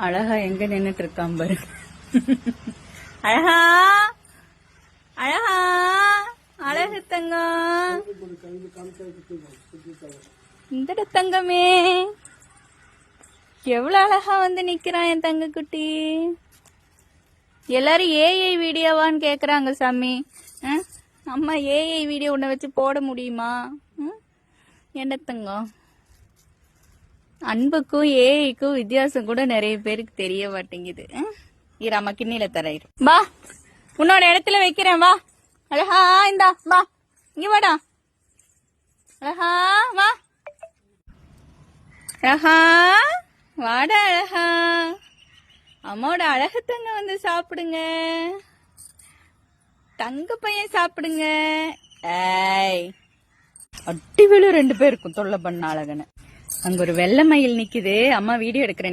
அழகா எங்க நின்னுட்டு இருக்கான் பாரு. அழகா அழகா அழகு தங்கம், இந்த தங்கமே எவ்வளவு அழகா வந்து நிக்கிறான் என் தங்க குட்டி. எல்லாரும் ஏஐ வீடியோவான்னு கேக்குறாங்க சாமி. அம்மா ஏஐ வீடியோ உன்னை வச்சு போட முடியுமா? என்ன தங்கம், அன்புக்கும் ஏஐக்கும் வித்தியாசம் கூட நிறைய பேருக்கு தெரிய மாட்டேங்குது. இராமா கிண்ணில தரையிரு. வா, உன்னோட இடத்துல வைக்கிறேன். வா அழகா, இந்தா வா, இங்க வாடா அழகா, வா அழகா, வாடா அழகா. அம்மாவோட அழகு தங்க வந்து சாப்பிடுங்க, தங்க பையன் சாப்பிடுங்க. ஏய், அட்டி வேலு 2 பேருக்கும் தொல்லை பண்ண அழகன. அங்க ஒரு வெள்ளை மயில் நிக்குது. அம்மா வீடியோ எடுக்கிறேன்.